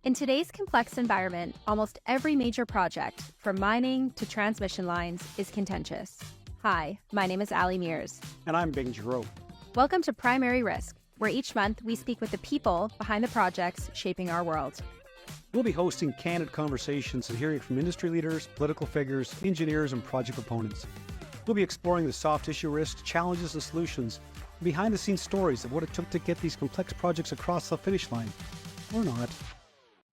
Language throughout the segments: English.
In today's complex environment, almost every major project, from mining to transmission lines, is contentious. Hi, my name is Ali Mears. And I'm Bing Giroux. Welcome to Primary Risk, where each month we speak with the people behind the projects shaping our world. We'll be hosting candid conversations and hearing from industry leaders, political figures, engineers, and project proponents. We'll be exploring the soft issue risks, challenges, and solutions, and behind-the-scenes stories of what it took to get these complex projects across the finish line. Or not.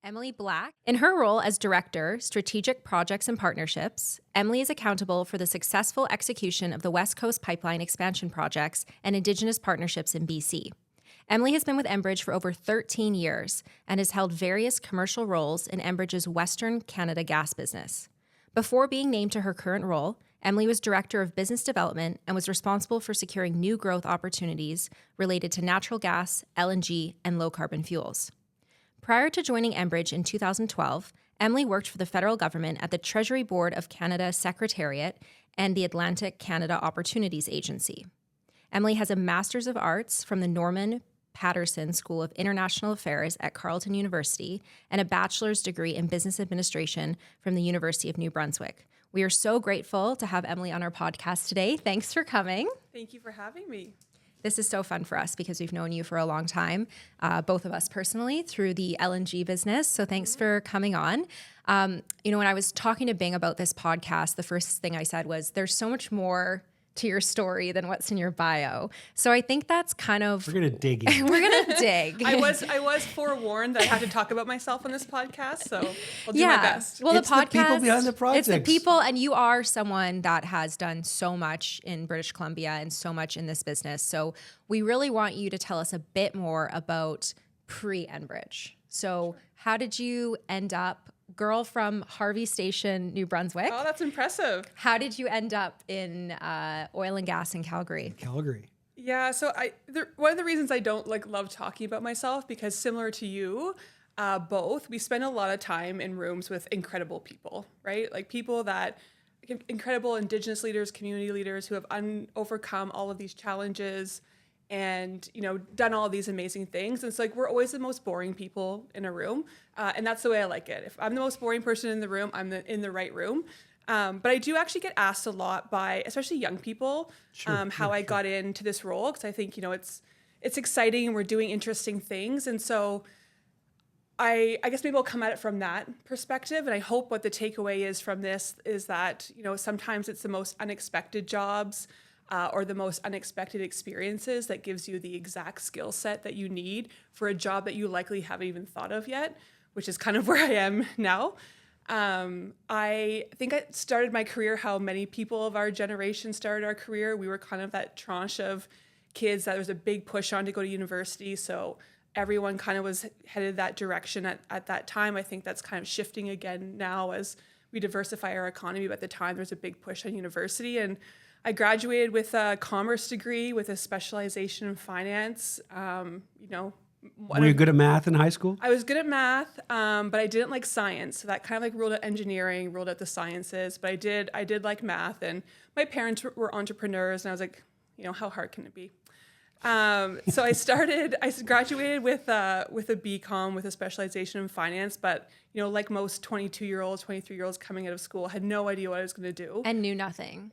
Emily Black. In her role as Director, Strategic Projects and Partnerships, Emily is accountable for the successful execution of the Westcoast pipeline expansion projects and Indigenous partnerships in BC. Emily has been with Enbridge for over 13 years and has held various commercial roles in Enbridge's Western Canada gas business. Before being named to her current role, Emily was Director of Business Development and was responsible for securing new growth opportunities related to natural gas, LNG, and low-carbon fuels. Prior to joining Enbridge in 2012, Emily worked for the federal government at the Treasury Board of Canada Secretariat and the Atlantic Canada Opportunities Agency. Emily has a Master's of Arts from the Norman Paterson School of International Affairs at Carleton University and a bachelor's degree in business administration from the University of New Brunswick. We are so grateful to have Emily on our podcast today. Thanks for coming. Thank you for having me. This is so fun for us because we've known you for a long time, both of us personally, through the LNG business. So thanks for coming on. When I was talking to Bing about this podcast, the first thing I said was, there's so much more to your story than what's in your bio. So I think that's kind of... We're going to dig in. We're going to dig. I was forewarned that I had to talk about myself on this podcast, so I'll do my best. Well, It's the podcast... the people behind the projects. It's the people, and you are someone that has done so much in British Columbia and so much in this business. So we really want you to tell us a bit more about pre-Enbridge. So how did you end up... Girl from Harvey Station, New Brunswick. Oh, that's impressive. How did you end up in oil and gas in Calgary? Yeah, so one of the reasons I don't love talking about myself, because similar to you, both, we spend a lot of time in rooms with incredible people, right? Like people that, incredible Indigenous leaders, community leaders who have overcome all of these challenges and, done all of these amazing things. And it's we're always the most boring people in a room. And that's the way I like it. If I'm the most boring person in the room, I'm in the right room. But I do actually get asked a lot by, especially young people, how I got into this role. Because I think, it's exciting and we're doing interesting things. And so I guess maybe I'll come at it from that perspective. And I hope what the takeaway is from this is that, sometimes it's the most unexpected jobs or the most unexpected experiences that gives you the exact skill set that you need for a job that you likely haven't even thought of yet, which is kind of where I am now. I think I started my career how many people of our generation started our career. We were kind of that tranche of kids that there was a big push on to go to university. So everyone kind of was headed that direction at that time. I think that's kind of shifting again now as we diversify our economy. But at the time, there was a big push on university. And I graduated with a commerce degree with a specialization in finance. Were you good at math in high school? I was good at math, but I didn't like science. So that kind of ruled out engineering, ruled out the sciences. But I did like math, and my parents were entrepreneurs, and I was like, how hard can it be? So I graduated with a BCom with a specialization in finance, but like most 22-year-olds, 23-year-olds coming out of school, had no idea what I was going to do. And knew nothing.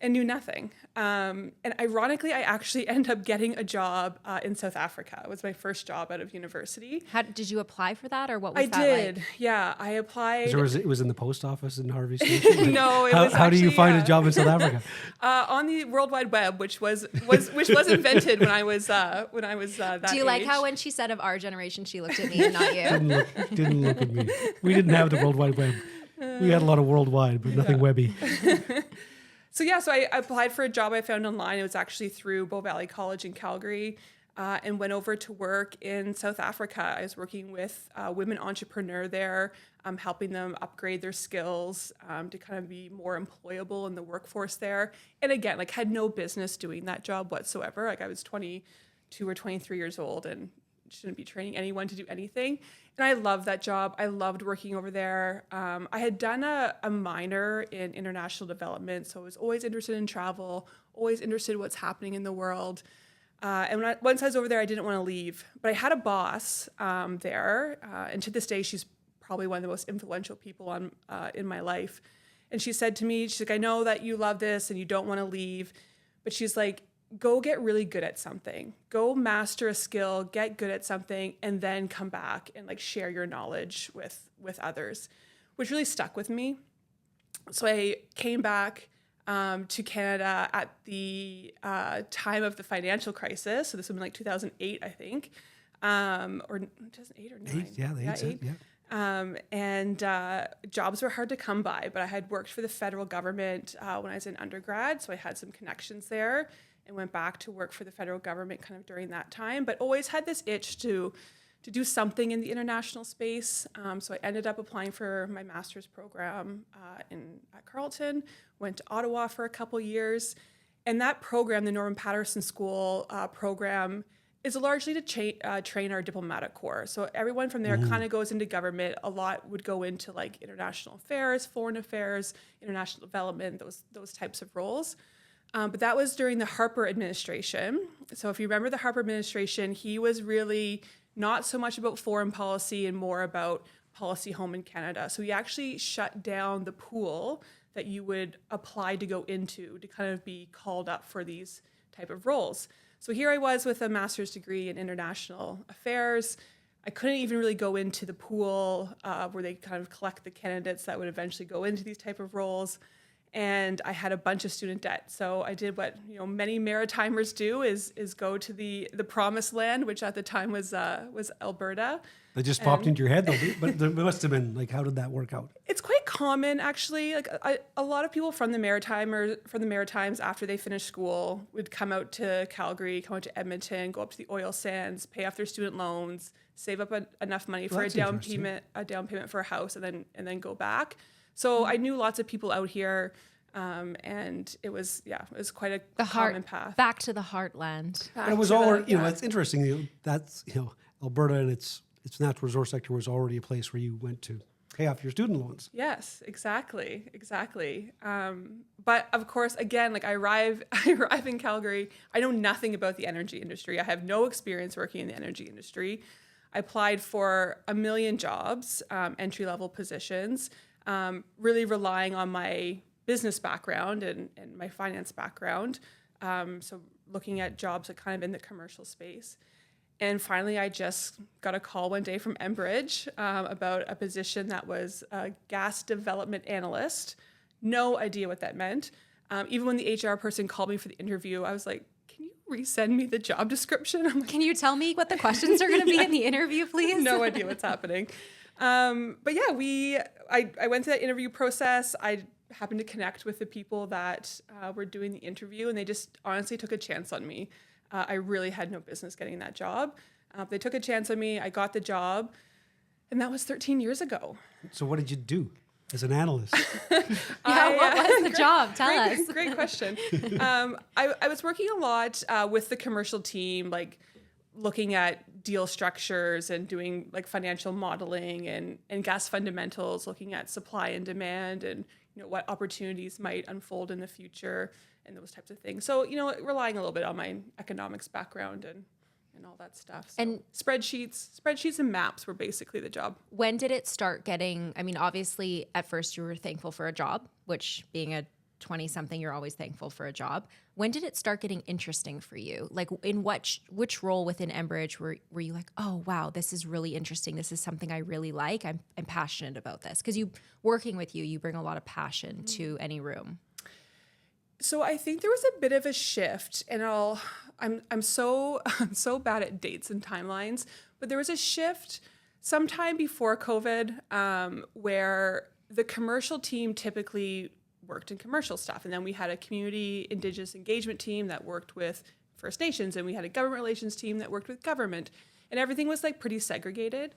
And ironically, I actually ended up getting a job in South Africa. It was my first job out of university. Did you apply for that, or what was that like? I did, yeah. I applied. It was in the post office in Harvey Station? No, it was How do you find a job in South Africa? On the World Wide Web, which was invented when I was that Do you like how when she said of our generation, she looked at me and not you? Didn't look at me. We didn't have the World Wide Web. We had a lot of worldwide, but nothing webby. So I applied for a job I found online. It was actually through Bow Valley College in Calgary, and went over to work in South Africa. I was working with a women entrepreneur there, helping them upgrade their skills to kind of be more employable in the workforce there. And again, had no business doing that job whatsoever. I was 22 or 23 years old and shouldn't be training anyone to do anything. And I loved that job. I loved working over there. I had done a minor in international development, so I was always interested in travel, always interested in what's happening in the world. And once I was over there, I didn't want to leave. But I had a boss there, and to this day, she's probably one of the most influential people in my life. And she said to me, she's like, I know that you love this and you don't want to leave, but she's like, go get really good at something, go master a skill, get good at something, and then come back and like share your knowledge with others, which really stuck with me. So I came back to Canada at the time of the financial crisis. So this would be like 2008, I think, or 2008 or 9. And jobs were hard to come by, but I had worked for the federal government when I was in undergrad, so I had some connections there and went back to work for the federal government kind of during that time, but always had this itch to do something in the international space. So I ended up applying for my master's program at Carleton, went to Ottawa for a couple years. And that program, the Norman Patterson School program, is largely to train our diplomatic corps. So everyone from there kind of goes into government. A lot would go into like international affairs, foreign affairs, international development, those types of roles. But that was during the Harper administration. So if you remember the Harper administration, he was really not so much about foreign policy and more about policy home in Canada. So he actually shut down the pool that you would apply to go into to kind of be called up for these type of roles. So here I was with a master's degree in international affairs. I couldn't even really go into the pool where they kind of collect the candidates that would eventually go into these type of roles. And I had a bunch of student debt. So I did what many Maritimers do is go to the promised land, which at the time was Alberta. That just popped into your head though, but there must have been, like, how did that work out? It's quite common actually. Like a lot of people from the Maritimes after they finished school would come out to Calgary, come out to Edmonton, go up to the oil sands, pay off their student loans, save up enough money for a down payment for a house, and then go back. So I knew lots of people out here, and it was quite a common path. Back to the heartland. And it was all, it's interesting. That's, Alberta and its natural resource sector was already a place where you went to pay off your student loans. Yes, exactly. But of course, again, like I arrive in Calgary. I know nothing about the energy industry. I have no experience working in the energy industry. I applied for a million jobs, entry-level positions. Really relying on my business background and my finance background. So looking at jobs that kind of in the commercial space. And finally, I just got a call one day from Enbridge about a position that was a gas development analyst. No idea what that meant. Even when the HR person called me for the interview, I was like, can you resend me the job description? I'm like, can you tell me what the questions are going to be in the interview, please? No idea what's happening. But yeah, I went through that interview process. I happened to connect with the people that were doing the interview, and they just honestly took a chance on me. I really had no business getting that job. They took a chance on me. I got the job, and that was 13 years ago. So what did you do as an analyst? What was the job? Tell us. Great question. I was working a lot with the commercial team, like looking at deal structures and doing like financial modeling and gas fundamentals, looking at supply and demand and what opportunities might unfold in the future and those types of things. So, relying a little bit on my economics background and all that stuff. So and spreadsheets and maps were basically the job. When did it start getting, obviously at first you were thankful for a job, which being a 20-something, you're always thankful for a job. When did it start getting interesting for you? Like in which role within Enbridge were you like, oh, wow, this is really interesting. This is something I really like. I'm passionate about this. Because working with you bring a lot of passion to any room. So I think there was a bit of a shift, and I'm so bad at dates and timelines, but there was a shift sometime before COVID where the commercial team typically worked in commercial stuff. And then we had a community Indigenous engagement team that worked with First Nations, and we had a government relations team that worked with government, and everything was like pretty segregated.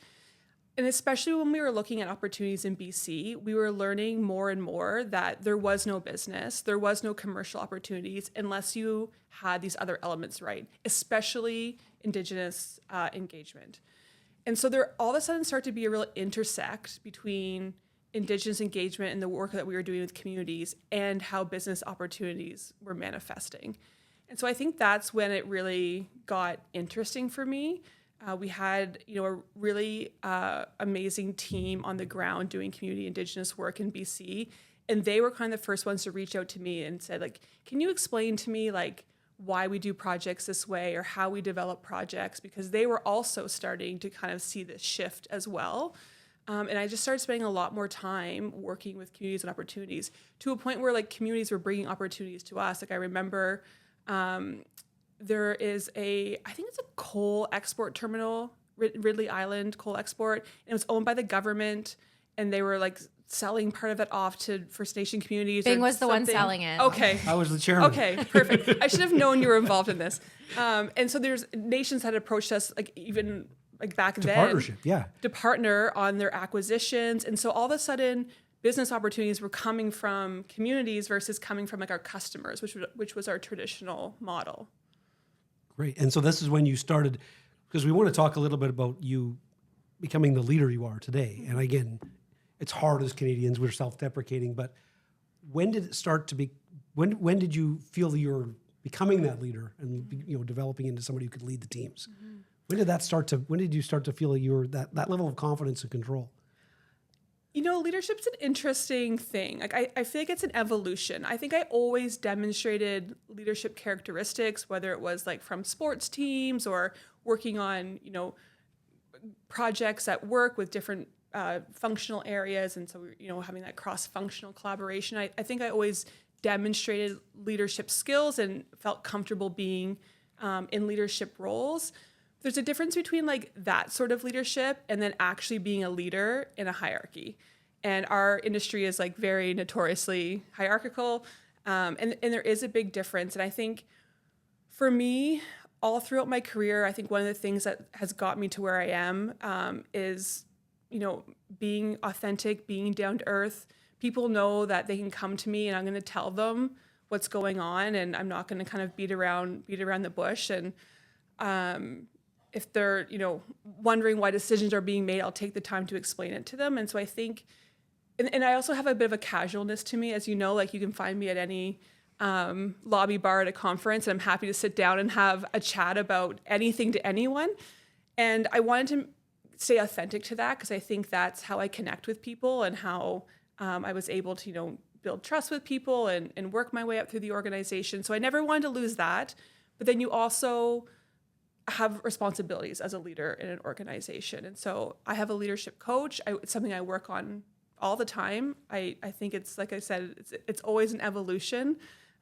And especially when we were looking at opportunities in BC, we were learning more and more that there was no business, there was no commercial opportunities unless you had these other elements right, especially Indigenous engagement. And so there all of a sudden started to be a real intersect between Indigenous engagement and the work that we were doing with communities and how business opportunities were manifesting. And so I think that's when it really got interesting for me. We had, a really amazing team on the ground doing community Indigenous work in BC. And they were kind of the first ones to reach out to me and said, like, can you explain to me, like, why we do projects this way or how we develop projects? Because they were also starting to kind of see this shift as well. And I just started spending a lot more time working with communities and opportunities to a point where, like, communities were bringing opportunities to us. Like, I remember there is I think it's a coal export terminal, Ridley Island coal export, and it was owned by the government, and they were, like, selling part of it off to First Nation communities. Bing was the one something. selling it. Okay. I was the chairman. Okay, perfect. I should have known you were involved in this. And so there's nations had approached us, like, even like back then. Partnership, yeah. To partner on their acquisitions. And so all of a sudden, business opportunities were coming from communities versus coming from, like, our customers, which was our traditional model. Great. And so this is when you started, because we want to talk a little bit about you becoming the leader you are today. And again, it's hard as Canadians, we're self-deprecating, but when did it start to be, when did you feel that you were becoming that leader and, developing into somebody who could lead the teams? Mm-hmm. When did you start to feel that you were that level of confidence and control? Leadership's an interesting thing. Like, I feel like it's an evolution. I think I always demonstrated leadership characteristics, whether it was, like, from sports teams or working on, projects at work with different functional areas. And so, having that cross-functional collaboration. I think I always demonstrated leadership skills and felt comfortable being in leadership roles. There's a difference between, like, that sort of leadership and then actually being a leader in a hierarchy. And our industry is, like, very notoriously hierarchical. And there is a big difference. And I think for me, all throughout my career, I think one of the things that has got me to where I am is, being authentic, being down to earth. People know that they can come to me and I'm going to tell them what's going on, and I'm not going to kind of beat around the bush. And if they're, wondering why decisions are being made, I'll take the time to explain it to them. And so I think, and I also have a bit of a casualness to me, as you know, like, you can find me at any lobby bar at a conference, and I'm happy to sit down and have a chat about anything to anyone. And I wanted to stay authentic to that, because I think that's how I connect with people and how I was able to, build trust with people and work my way up through the organization. So I never wanted to lose that. But then you also have responsibilities as a leader in an organization. And so I have a leadership coach. It's something I work on all the time. I think it's, like I said, it's always an evolution.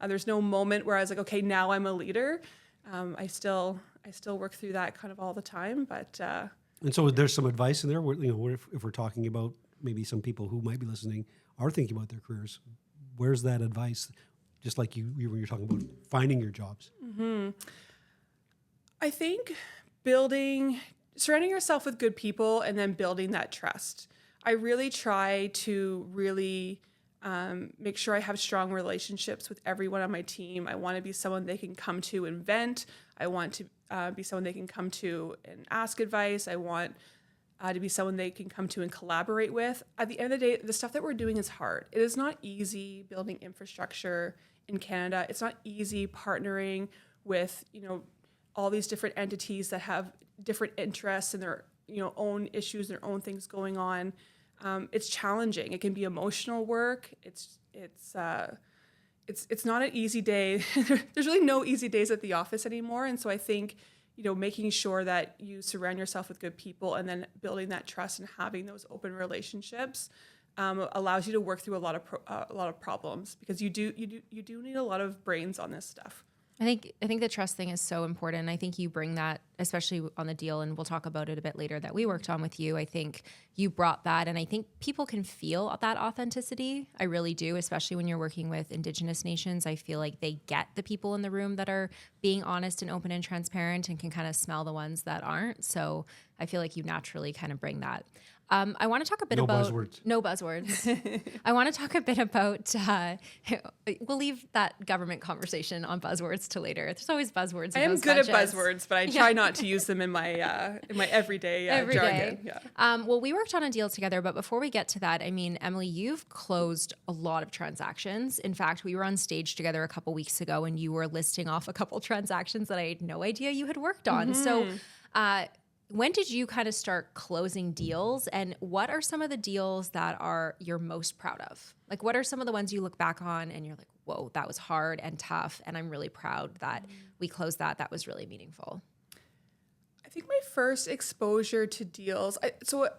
There's no moment where I was like, okay, now I'm a leader. I still work through that kind of all the time. But and so there's some advice in there. If we're talking about maybe some people who might be listening are thinking about their careers, where's that advice? Just like when you're talking about finding your jobs. Mm-hmm. I think surrounding yourself with good people and then building that trust. I really try to make sure I have strong relationships with everyone on my team. I want to be someone they can come to and vent. I want to be someone they can come to and ask advice. I want to be someone they can come to and collaborate with. At the end of the day, the stuff that we're doing is hard. It is not easy building infrastructure in Canada. It's not easy partnering with, all these different entities that have different interests and their, own issues, their own things going on. It's challenging. It can be emotional work. It's not an easy day. There's really no easy days at the office anymore. And so I think, making sure that you surround yourself with good people and then building that trust and having those open relationships allows you to work through a lot of problems, because you do need a lot of brains on this stuff. I think the trust thing is so important. I think you bring that, especially on the deal, and we'll talk about it a bit later, that we worked on with you. I think you brought that, and I think people can feel that authenticity. I really do, especially when you're working with Indigenous nations. I feel like they get the people in the room that are being honest and open and transparent, and can kind of smell the ones that aren't. So I feel like you naturally kind of bring that. I want to talk a bit about no buzzwords. I want to talk a bit about. We'll leave that government conversation on buzzwords to later. There's always buzzwords. I am good at buzzwords, but I try not to use them in my everyday jargon. Yeah. Well, we worked on a deal together, but before we get to that, I mean, Emily, you've closed a lot of transactions. In fact, we were on stage together a couple weeks ago, and you were listing off a couple transactions that I had no idea you had worked on. Mm-hmm. So. when did you kind of start closing deals, and what are some of the deals that are you're most proud of? Like, what are some of the ones you look back on and you're like, whoa, that was hard and tough, and I'm really proud that we closed that. That was really meaningful. I think my first exposure to deals,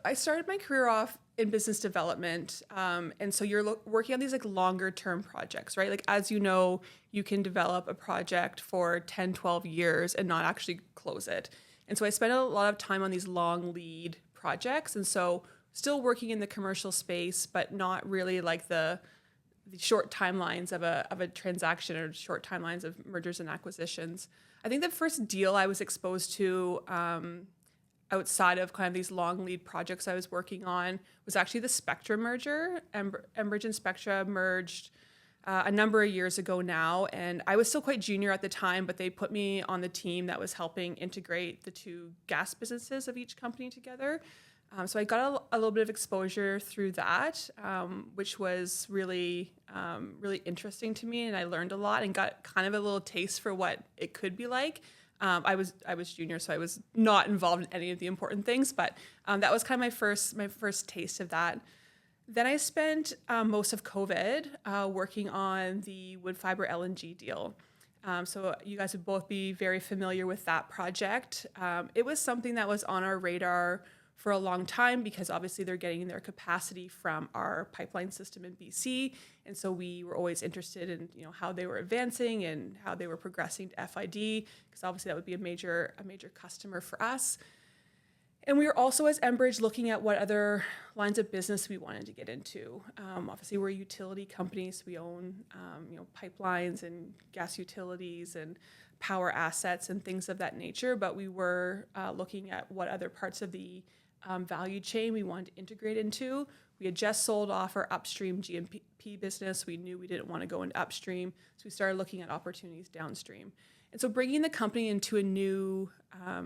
I started my career off in business development. And so you're working on these like longer term projects, right? Like, as you know, you can develop a project for 10, 12 years and not actually close it. And so I spent a lot of time on these long lead projects. And so still working in the commercial space, but not really like the short timelines of a transaction or short timelines of mergers and acquisitions. I think the first deal I was exposed to outside of kind of these long lead projects I was working on was actually the Spectra merger. Enbridge and Spectra merged a number of years ago now, and I was still quite junior at the time, but they put me on the team that was helping integrate the two gas businesses of each company together. So I got a little bit of exposure through that, which was really, really interesting to me, and I learned a lot and got kind of a little taste for what it could be like. I was junior, so I was not involved in any of the important things, but that was kind of my first taste of that. Then I spent most of COVID working on the wood fiber LNG deal. So you guys would both be very familiar with that project. It was something that was on our radar for a long time because obviously they're getting their capacity from our pipeline system in BC. And so we were always interested in, how they were advancing and how they were progressing to FID, because obviously that would be a major customer for us. And we were also, as Enbridge, looking at what other lines of business we wanted to get into. Obviously, we're a utility company, so we own, pipelines and gas utilities and power assets and things of that nature. But we were looking at what other parts of the value chain we wanted to integrate into. We had just sold off our upstream GMP business. We knew we didn't want to go into upstream, so we started looking at opportunities downstream. And so bringing the company into a new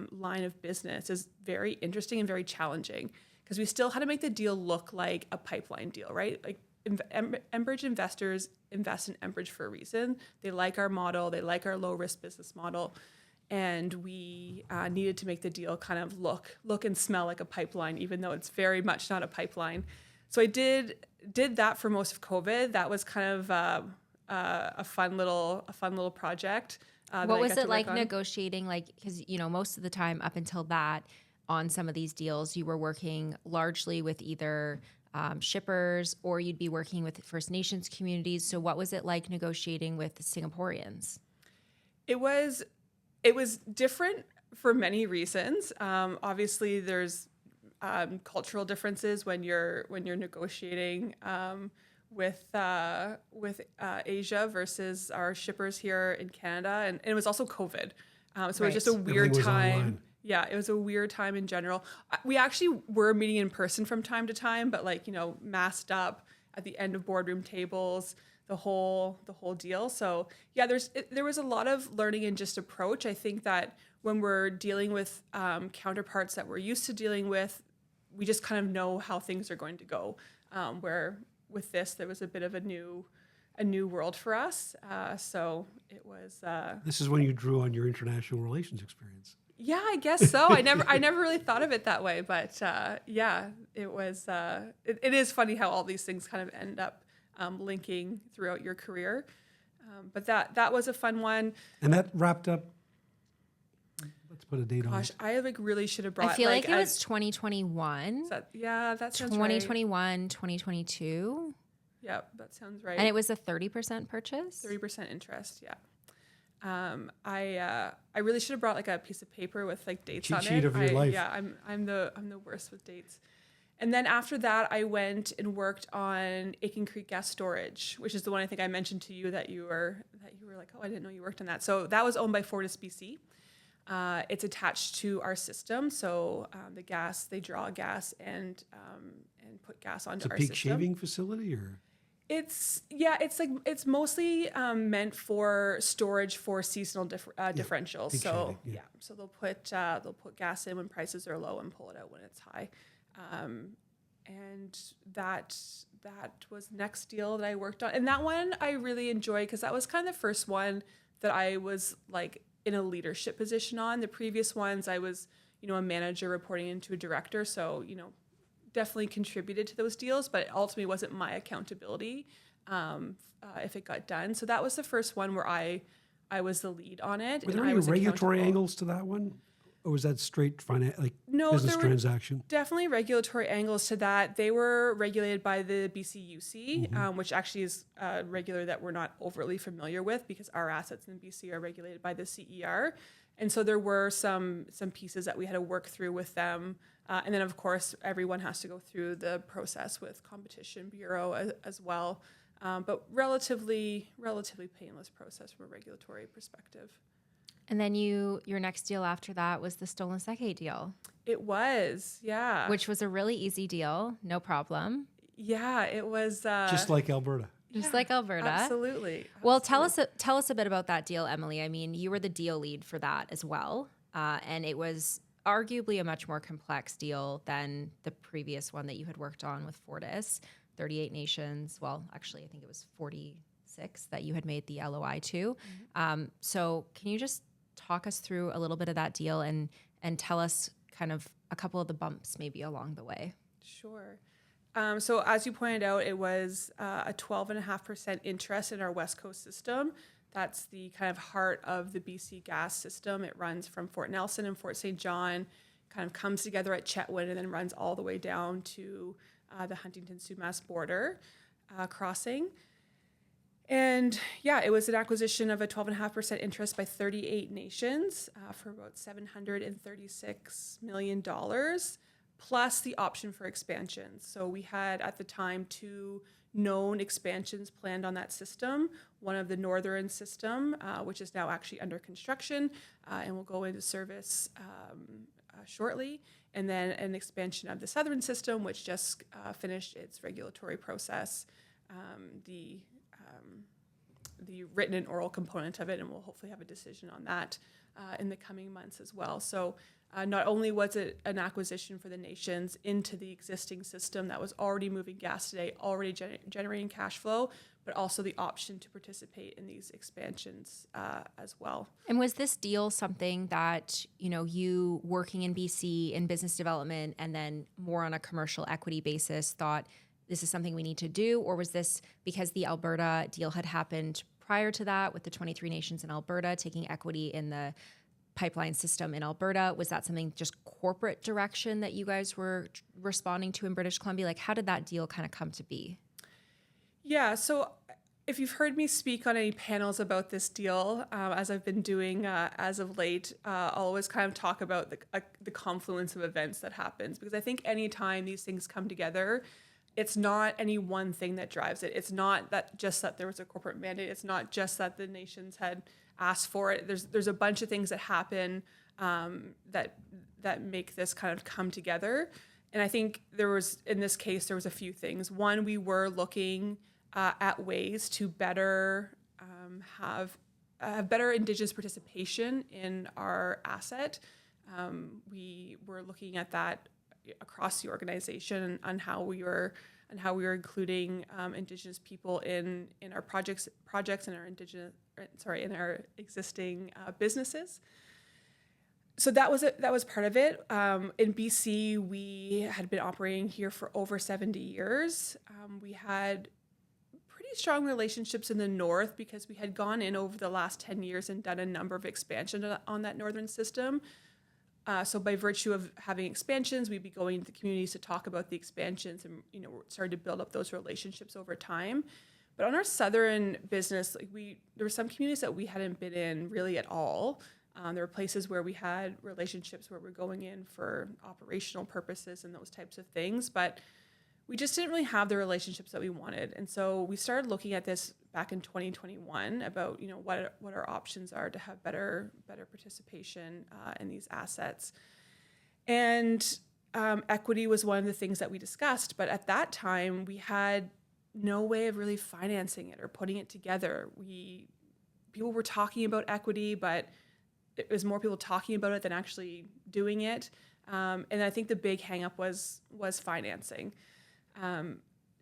line of business is very interesting and very challenging because we still had to make the deal look like a pipeline deal, right? Like Enbridge investors invest in Enbridge for a reason. They like our model. They like our low-risk business model. And we needed to make the deal kind of look and smell like a pipeline, even though it's very much not a pipeline. So I did that for most of COVID. That was kind of a fun little project. What was it like negotiating? Like, because most of the time up until that, on some of these deals, you were working largely with either shippers or you'd be working with First Nations communities. So what was it like negotiating with the Singaporeans? It was different for many reasons. Obviously, there's cultural differences when you're negotiating with Asia versus our shippers here in Canada, and it was also COVID, so it was just a weird time. Yeah, it was a weird time in general. We actually were meeting in person from time to time, but masked up at the end of boardroom tables. The whole deal. So yeah, there was a lot of learning and just approach. I think that when we're dealing with counterparts that we're used to dealing with, we just kind of know how things are going to go. Where with this, there was a bit of a new world for us. So it was. This is when you drew on your international relations experience. Yeah, I guess so. I never really thought of it that way, but yeah, it was. It is funny how all these things kind of end up linking throughout your career. But that was a fun one. And that wrapped up, let's put a date on it. Gosh, I really should have brought... I feel like it was 2021. That sounds 2021, right. 2022. Yeah, that sounds right. And it was a 30% purchase? 30% interest, yeah. I really should have brought a piece of paper with dates on it. Cheat sheet of your life. Yeah, I'm the worst with dates. And then after that, I went and worked on Aitken Creek Gas Storage, which is the one I think I mentioned to you that you were like, oh, I didn't know you worked on that. So that was owned by Fortis BC. It's attached to our system, so the gas, they draw gas and put gas onto our system. It's a peak shaving facility, or? It's mostly meant for storage for seasonal differentials. So shaving, so they'll put gas in when prices are low and pull it out when it's high. And that was the next deal that I worked on. And that one I really enjoyed because that was kind of the first one that I was in a leadership position on. The previous ones I was, a manager reporting into a director. So, definitely contributed to those deals, but it ultimately wasn't my accountability if it got done. So that was the first one where I was the lead on it. Were there and I any was regulatory accountable. angles to that one? Or was that straight No, business there were transaction? definitely regulatory angles to that. They were regulated by the BCUC, which actually is a regulator that we're not overly familiar with because our assets in BC are regulated by the CER. And so there were some pieces that we had to work through with them. And then, of course, everyone has to go through the process with Competition Bureau as well. But relatively painless process from a regulatory perspective. And then your next deal after that was the Stolen Seke deal, It was, yeah. which was a really easy deal, no problem. Yeah, it was. Just like Alberta. Just like Alberta. Absolutely. Well, tell us a bit about that deal, Emily. I mean, you were the deal lead for that as well, and it was arguably a much more complex deal than the previous one that you had worked on with Fortis, 38 nations. Well, actually, I think it was 46 that you had made the LOI to. So can you just talk us through a little bit of that deal and tell us kind of a couple of the bumps maybe along the way? Sure. So as you pointed out, it was a 12.5% interest in our Westcoast system. That's the kind of heart of the BC gas system. It runs from Fort Nelson and Fort St. John, kind of comes together at Chetwynd, and then runs all the way down to the Huntington-Sumas border crossing. And yeah, it was an acquisition of a 12.5% interest by 38 nations for about $736 million, plus the option for expansions. So we had at the time 2 known expansions planned on that system. One of the northern system, which is now actually under construction and will go into service shortly. And then an expansion of the southern system, which just finished its regulatory process. The written and oral component of it, and we'll hopefully have a decision on that in the coming months as well. So not only was it an acquisition for the nations into the existing system that was already moving gas today, already generating cash flow, but also the option to participate in these expansions as well. And was this deal something that, you working in BC in business development and then more on a commercial equity basis thought this is something we need to do? Or was this because the Alberta deal had happened prior to that with the 23 nations in Alberta taking equity in the pipeline system in Alberta? Was that something just corporate direction that you guys were responding to in British Columbia? Like, how did that deal kind of come to be? Yeah, so if you've heard me speak on any panels about this deal, as I've been doing as of late, I'll always kind of talk about the confluence of events that happens, because I think anytime these things come together, it's not any one thing that drives it. It's not that there was a corporate mandate. It's not just that the nations had asked for it. There's a bunch of things that happen that make this kind of come together. And I think in this case, there was a few things. One, we were looking at ways to better have better Indigenous participation in our asset. We were looking at that across the organization on how we were including Indigenous people in our projects and in our existing businesses. So that was part of it. In BC, we had been operating here for over 70 years. We had pretty strong relationships in the north because we had gone in over the last 10 years and done a number of expansions on that northern system. So by virtue of having expansions, we'd be going to the communities to talk about the expansions and, started to build up those relationships over time. But on our southern business, there were some communities that we hadn't been in really at all. There were places where we had relationships where we're going in for operational purposes and those types of things, but we just didn't really have the relationships that we wanted. And so we started looking at this back in 2021 about, what our options are to have better participation in these assets. And equity was one of the things that we discussed, but at that time we had no way of really financing it or putting it together. People were talking about equity, but it was more people talking about it than actually doing it. And I think the big hang up was financing.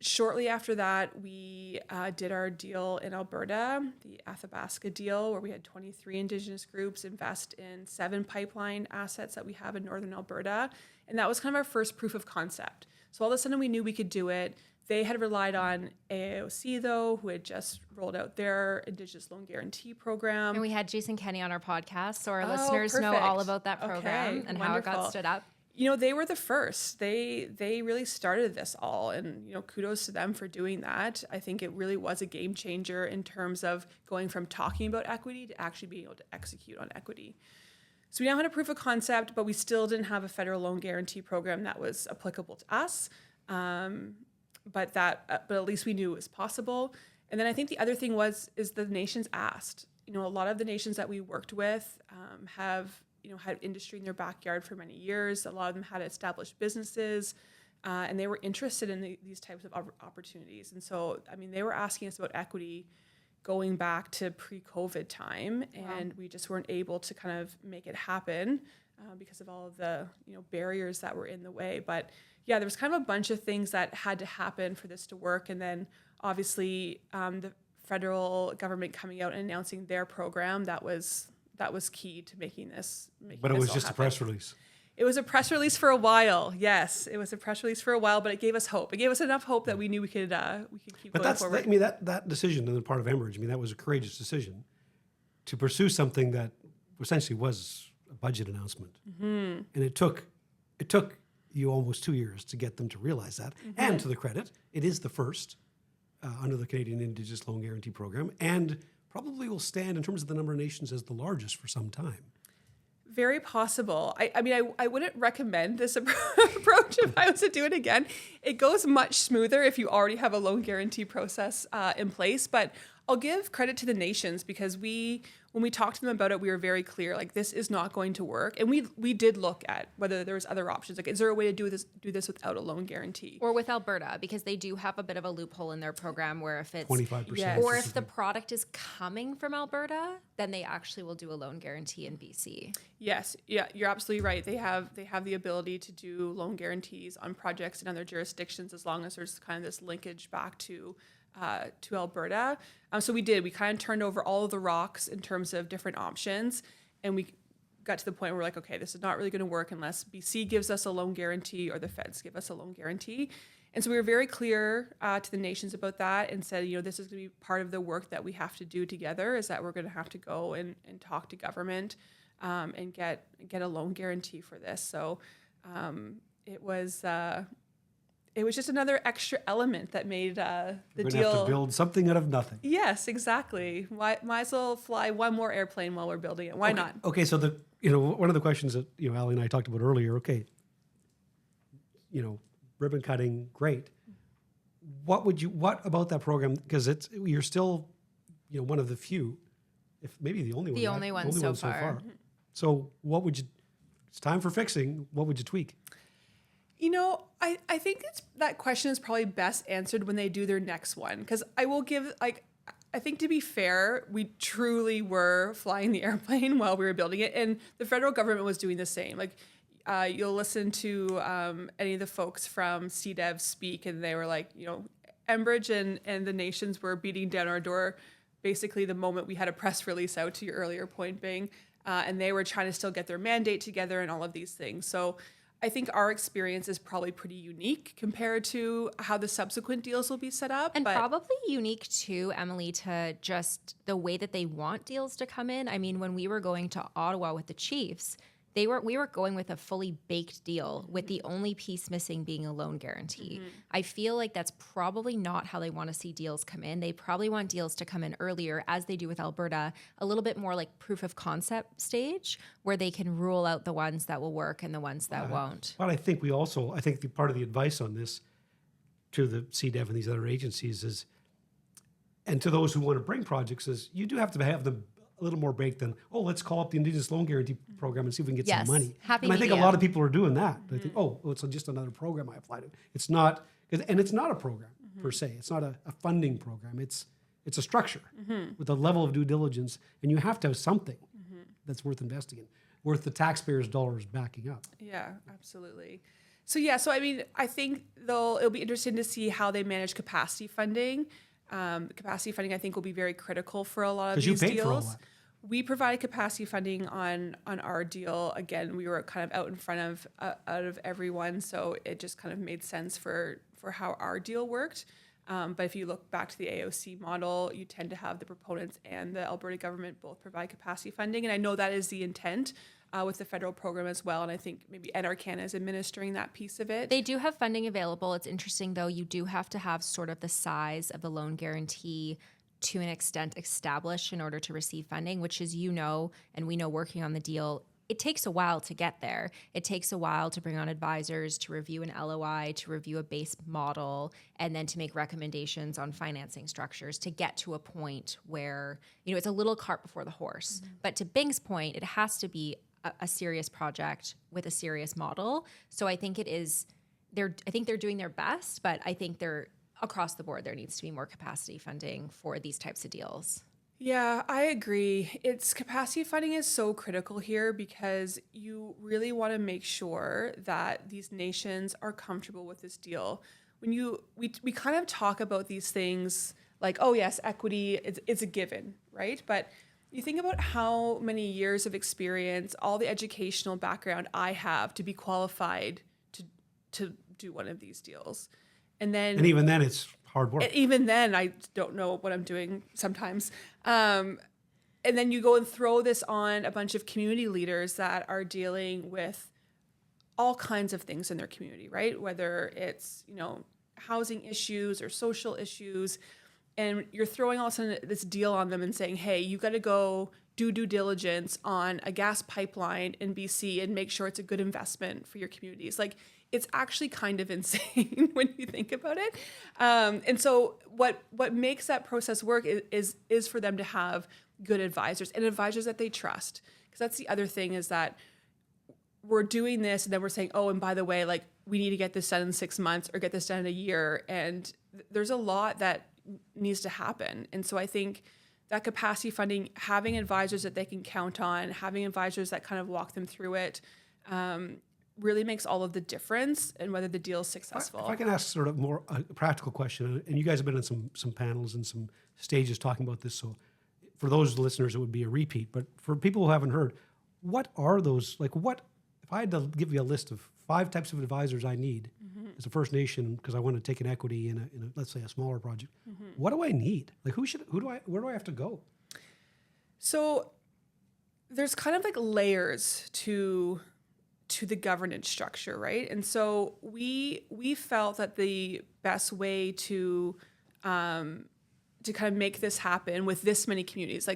Shortly after that, we did our deal in Alberta, the Athabasca deal, where we had 23 Indigenous groups invest in 7 pipeline assets that we have in northern Alberta. And that was kind of our first proof of concept. So all of a sudden we knew we could do it. They had relied on AAOC, though, who had just rolled out their Indigenous Loan Guarantee Program. And we had Jason Kenny on our podcast, so our listeners know all about that program and how it got stood up. You know, they were the first. They really started this all, and you know, kudos to them for doing that. I think it really was a game changer in terms of going from talking about equity to actually being able to execute on equity. So we now had a proof of concept, but we still didn't have a federal loan guarantee program that was applicable to us. But at least we knew it was possible. And then I think the other thing is the nations asked. You know, a lot of the nations that we worked with have had industry in their backyard for many years. A lot of them had established businesses, and they were interested in these types of opportunities. And so, I mean, they were asking us about equity going back to pre-COVID time, and we just weren't able to kind of make it happen because of all of the barriers that were in the way. But yeah, there was kind of a bunch of things that had to happen for this to work. And then obviously the federal government coming out and announcing their program, that was key to making this. But it was just a press release. It was a press release for a while. Yes, it was a press release for a while, but it gave us hope. It gave us enough hope that we knew we could keep going forward. I mean, that decision on the part of Enbridge, I mean, that was a courageous decision to pursue something that essentially was a budget announcement. Mm-hmm. And it took you almost 2 years to get them to realize that. Mm-hmm. And to the credit, it is the first under the Canadian Indigenous Loan Guarantee Program, and probably will stand in terms of the number of nations as the largest for some time. Very possible. I mean, I wouldn't recommend this approach if I was to do it again. It goes much smoother if you already have a loan guarantee process in place. But I'll give credit to the nations, because when we talked to them about it, we were very clear, like, this is not going to work. And we did look at whether there was other options. Like, is there a way to do this without a loan guarantee? Or with Alberta, because they do have a bit of a loophole in their program where if it's 25%. Yes. Or if the product is coming from Alberta, then they actually will do a loan guarantee in BC. Yes, yeah, you're absolutely right. They have the ability to do loan guarantees on projects in other jurisdictions, as long as there's kind of this linkage back to Alberta. So we kind of turned over all of the rocks in terms of different options, and we got to the point where we're like, okay, this is not really going to work unless BC gives us a loan guarantee or the feds give us a loan guarantee. And so we were very clear to the nations about that, and said, this is going to be part of the work that we have to do together, is that we're going to have to go and talk to government and get a loan guarantee for this. So it was just another extra element that made the We're deal. have to build something out of nothing. Yes, exactly. Might as well fly one more airplane while we're building it. Why not? Okay, so one of the questions that Ali and I talked about earlier. Okay, ribbon cutting, great. What about that program? Because you're still, one of the few, if maybe the only one. The only one so far. So it's time for fixing. What would you tweak? I think that question is probably best answered when they do their next one. Because I will give, I think, to be fair, we truly were flying the airplane while we were building it. And the federal government was doing the same. You'll listen to any of the folks from CDEV speak, and they were like, Enbridge and the nations were beating down our door basically the moment we had a press release out, to your earlier point, Bing. And they were trying to still get their mandate together and all of these things. So I think our experience is probably pretty unique compared to how the subsequent deals will be set up. And probably unique too, Emily, to just the way that they want deals to come in. I mean, when we were going to Ottawa with the Chiefs, we were going with a fully baked deal, with the only piece missing being a loan guarantee. Mm-hmm. I feel like that's probably not how they want to see deals come in. They probably want deals to come in earlier, as they do with Alberta, a little bit more like proof of concept stage, where they can rule out the ones that will work and the ones that won't. But I think the part of the advice on this to the CDEV and these other agencies is, and to those who want to bring projects, is you do have to have them a little more baked than, let's call up the Indigenous Loan Guarantee Program and see if we can get some money. Happy and I think medium. a lot of people are doing that. They think, it's just another program I applied to. It's not, and it's not a program per se. It's not a funding program. It's a structure with a level of due diligence, and you have to have something that's worth investing in, worth the taxpayers' dollars backing up. Yeah, absolutely. So I mean, I think it'll be interesting to see how they manage capacity funding. Capacity funding, I think, will be very critical for a lot of these Because you paid deals. for all that. We provided capacity funding on our deal. Again, we were kind of out in front of out of everyone, so it just kind of made sense for how our deal worked. But if you look back to the AOC model, you tend to have the proponents and the Alberta government both provide capacity funding, and I know that is the intent with the federal program as well. And I think maybe NRCan is administering that piece of it. They do have funding available. It's interesting, though, you do have to have sort of the size of the loan guarantee to an extent established in order to receive funding, which is, and we know working on the deal, it takes a while to get there. It takes a while to bring on advisors, to review an LOI, to review a base model, and then to make recommendations on financing structures to get to a point where, it's a little cart before the horse. Mm-hmm. But to Bing's point, it has to be a serious project with a serious model. So I think I think they're doing their best, but I think across the board, there needs to be more capacity funding for these types of deals. Yeah, I agree. Capacity funding is so critical here because you really want to make sure that these nations are comfortable with this deal. When we kind of talk about these things like, oh yes, equity it's a given, right? But you think about how many years of experience, all the educational background I have to be qualified to do one of these deals. And even then it's hard work. Even then, I don't know what I'm doing sometimes. And then you go and throw this on a bunch of community leaders that are dealing with all kinds of things in their community, right? Whether it's, housing issues or social issues. And you're throwing all of a sudden this deal on them and saying, hey, you got to go do due diligence on a gas pipeline in BC and make sure it's a good investment for your communities. Like, it's actually kind of insane when you think about it. And so what makes that process work is for them to have good advisors and advisors that they trust. Because that's the other thing, is that we're doing this and then we're saying, oh, and by the way, like, we need to get this done in 6 months or get this done in a year. And there's a lot that needs to happen. And so I think that capacity funding, having advisors that they can count on, having advisors that kind of walk them through it, really makes all of the difference in whether the deal is successful. If I can ask sort of more a practical question, and you guys have been in some panels and some stages talking about this, so for those listeners, it would be a repeat. But for people who haven't heard, what are those, if I had to give you a list of 5 types of advisors I need as a First Nation, because I want to take an equity in a let's say a smaller project, what do I need? Like, where do I have to go? So there's kind of like layers to the governance structure, right? And so we felt that the best way to kind of make this happen with this many communities,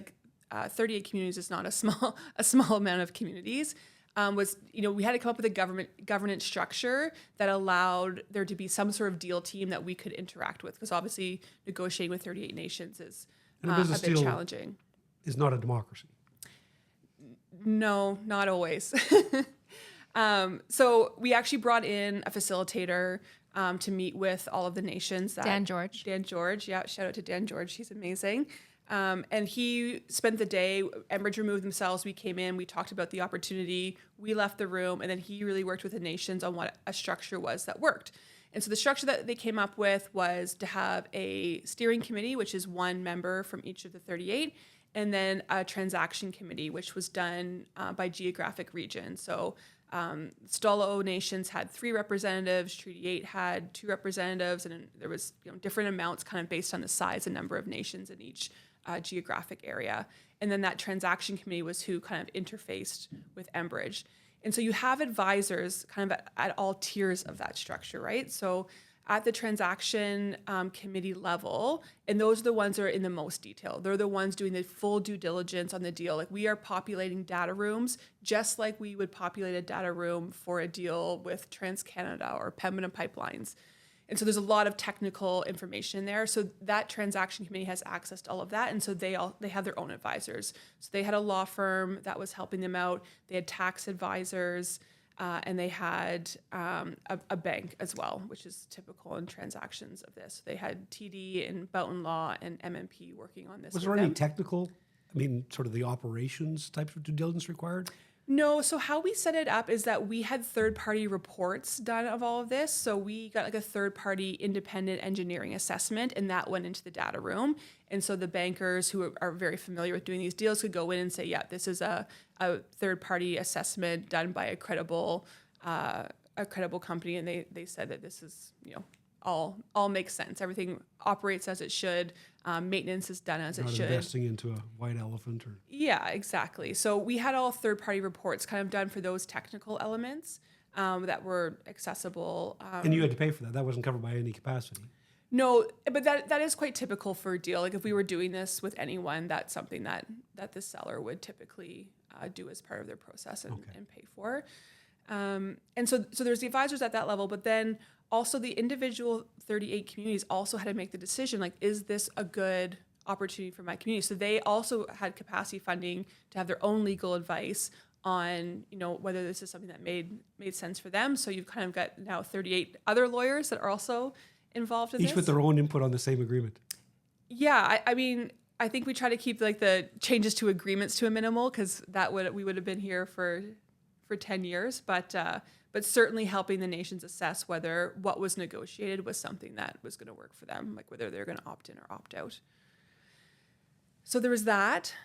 38 communities is not a small amount of communities, was, we had to come up with a governance structure that allowed there to be some sort of deal team that we could interact with, because obviously negotiating with 38 nations is a bit challenging. Is not a democracy. No, not always. So we actually brought in a facilitator to meet with all of the nations. Dan George, yeah, shout out to Dan George. He's amazing. And he spent the day, Enbridge removed themselves, we came in, we talked about the opportunity, we left the room, and then he really worked with the nations on what a structure was that worked. And so the structure that they came up with was to have a steering committee, which is 1 member from each of the 38, and then a transaction committee, which was done by geographic region. So Stolo nations had 3 representatives, Treaty 8 had 2 representatives, and there was different amounts kind of based on the size and number of nations in each geographic area. And then that transaction committee was who kind of interfaced with Enbridge. And so you have advisors kind of at all tiers of that structure, right? So at the transaction committee level, and those are the ones that are in the most detail. They're the ones doing the full due diligence on the deal. Like, we are populating data rooms just like we would populate a data room for a deal with TransCanada or Pembina Pipelines. And so there's a lot of technical information there. So that transaction committee has access to all of that. And so they have their own advisors. So they had a law firm that was helping them out. They had tax advisors, and they had a bank as well, which is typical in transactions of this. They had TD and Boughton Law and MMP working on this. Was there any technical, sort of the operations types of due diligence required? No, so how we set it up is that we had third-party reports done of all of this. So we got like a third-party independent engineering assessment, and that went into the data room. And so the bankers who are very familiar with doing these deals could go in and say, yeah, this is a third-party assessment done by a credible company, and they said that this is, all makes sense. Everything operates as it should. Maintenance is done as it should. Investing into a white elephant or... Yeah, exactly. So we had all third-party reports kind of done for those technical elements that were accessible. And you had to pay for that. That wasn't covered by any capacity. No, but that is quite typical for a deal. Like if we were doing this with anyone, that's something that the seller would typically do as part of their process and pay for. And so there's the advisors at that level, but then also the individual 38 communities also had to make the decision, like, is this a good opportunity for my community? So they also had capacity funding to have their own legal advice on, whether this is something that made sense for them. So you've kind of got now 38 other lawyers that are also involved in this. Each with their own input on the same agreement. Yeah, I mean, I think we try to keep like the changes to agreements to a minimal, because we would have been here for 10 years, but certainly helping the nations assess whether what was negotiated was something that was going to work for them, like whether they're going to opt in or opt out. So there was that.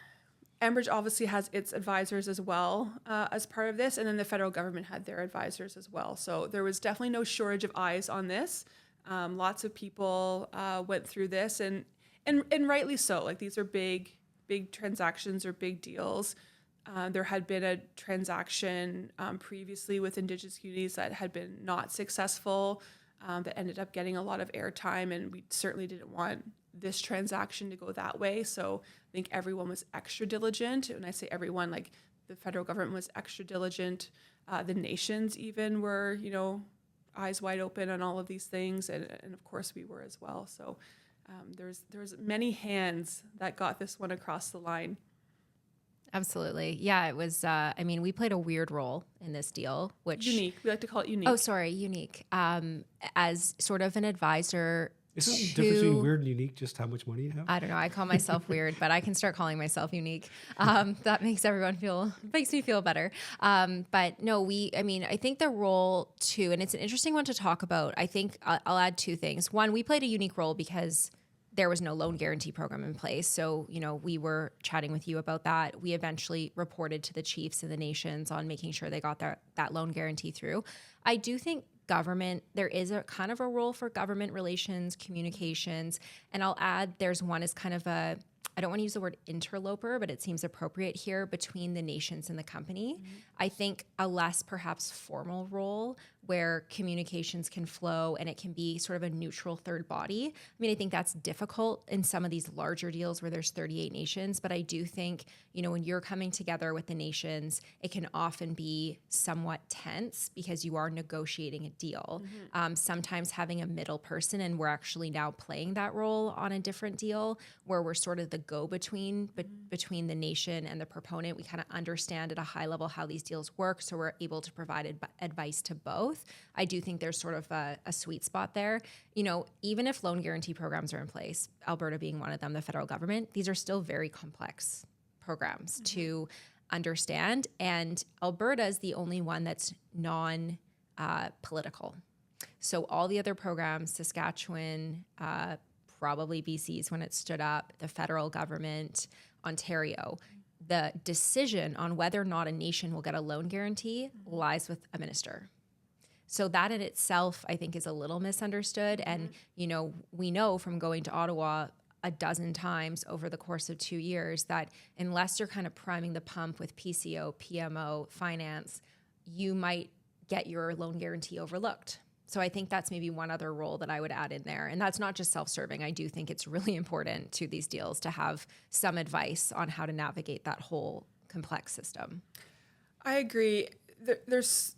Enbridge obviously has its advisors as well as part of this, and then the federal government had their advisors as well. So there was definitely no shortage of eyes on this. Lots of people went through this, and rightly so. Like these are big transactions or big deals. There had been a transaction previously with Indigenous communities that had been not successful, that ended up getting a lot of airtime, and we certainly didn't want this transaction to go that way. So I think everyone was extra diligent. When I say everyone, like the federal government was extra diligent. The nations even were, eyes wide open on all of these things, and of course we were as well. So there's many hands that got this one across the line. Absolutely. Yeah, it was, we played a weird role in this deal, which... Unique. We like to call it unique. Oh, sorry, unique. As sort of an advisor Isn't the difference between weird and unique just how much money you have? I don't know. I call myself weird, but I can start calling myself unique. That makes me feel better. But no, I think the role too, and it's an interesting one to talk about. I think I'll add two things. One, we played a unique role because there was no loan guarantee program in place. So, we were chatting with you about that. We eventually reported to the chiefs and the nations on making sure they got that loan guarantee through. I do think government, there is a kind of a role for government relations, communications. And I'll add, there's one is kind of I don't want to use the word interloper, but it seems appropriate here, between the nations and the company. Mm-hmm. I think a less perhaps formal role where communications can flow and it can be sort of a neutral third body. I think that's difficult in some of these larger deals where there's 38 nations, but I do think, when you're coming together with the nations, it can often be somewhat tense because you are negotiating a deal. Mm-hmm. Sometimes having a middle person, and we're actually now playing that role on a different deal where we're sort of the go-between between the nation and the proponent. We kind of understand at a high level how these deals work, so we're able to provide advice to both. I do think there's sort of a sweet spot there. Even if loan guarantee programs are in place, Alberta being one of them, the federal government, these are still very complex programs to understand. And Alberta is the only one that's non-political. So all the other programs, Saskatchewan, probably BC's when it stood up, the federal government, Ontario, the decision on whether or not a nation will get a loan guarantee lies with a minister. So that in itself, I think, is a little misunderstood. And, we know from going to Ottawa a dozen times over the course of 2 years that unless you're kind of priming the pump with PCO, PMO, finance, you might get your loan guarantee overlooked. So I think that's maybe one other role that I would add in there. And that's not just self-serving. I do think it's really important to these deals to have some advice on how to navigate that whole complex system. I agree. There's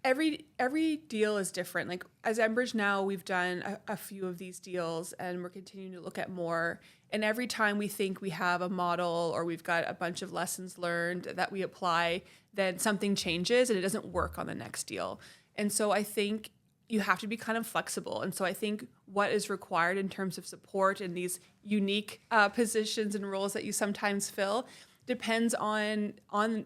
every deal is different. Like as Enbridge now, we've done a few of these deals and we're continuing to look at more. And every time we think we have a model or we've got a bunch of lessons learned that we apply, then something changes and it doesn't work on the next deal. And so I think you have to be kind of flexible. And so I think what is required in terms of support in these unique positions and roles that you sometimes fill depends on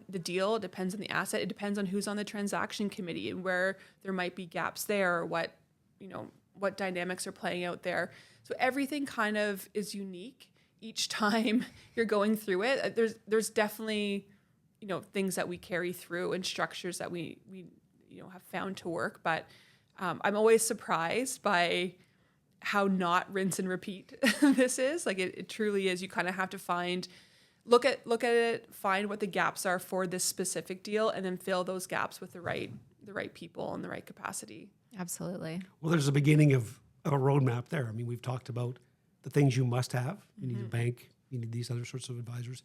the deal, it depends on the asset, it depends on who's on the transaction committee and where there might be gaps there, or what dynamics are playing out there. So everything kind of is unique each time you're going through it. There's definitely, things that we carry through and structures that we have found to work, but I'm always surprised by how not rinse and repeat this is. Like it truly is. You kind of have to look at it, find what the gaps are for this specific deal, and then fill those gaps with the right people and the right capacity. Absolutely. Well, there's a beginning of a roadmap there. I mean, we've talked about the things you must have. You need a bank, you need these other sorts of advisors,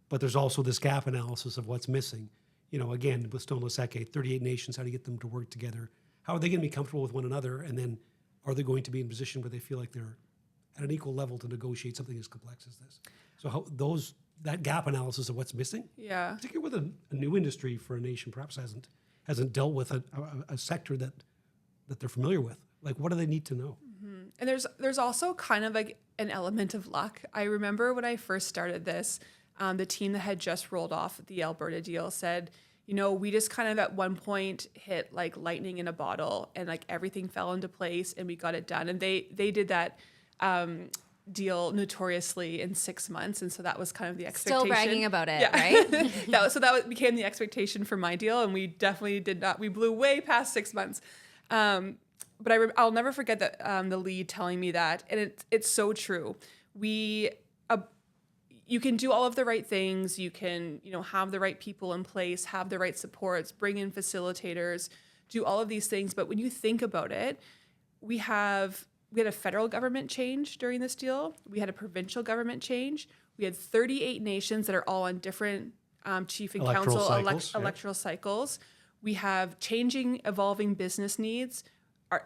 but there's also this gap analysis of what's missing. Again, with Stone Leseke, 38 nations, how to get them to work together. How are they going to be comfortable with one another? And then are they going to be in a position where they feel like they're at an equal level to negotiate something as complex as this? So that gap analysis of what's missing, particularly with a new industry for a nation perhaps hasn't dealt with a sector that they're familiar with. Like, what do they need to know? Mm-hmm. And there's also kind of like an element of luck. I remember when I first started this, the team that had just rolled off the Alberta deal said, we just kind of at one point hit like lightning in a bottle, and like everything fell into place and we got it done. And they did that deal notoriously in 6 months, and so that was kind of the expectation. Still bragging about it, right? that became the expectation for my deal, and we definitely did not. We blew way past 6 months. But I'll never forget that the lead telling me that, and it's so true. You can do all of the right things. You can have the right people in place, have the right supports, bring in facilitators, do all of these things. But when you think about it, we had a federal government change during this deal. We had a provincial government change. We had 38 nations that are all on different chief and electoral cycles. We have changing, evolving business needs.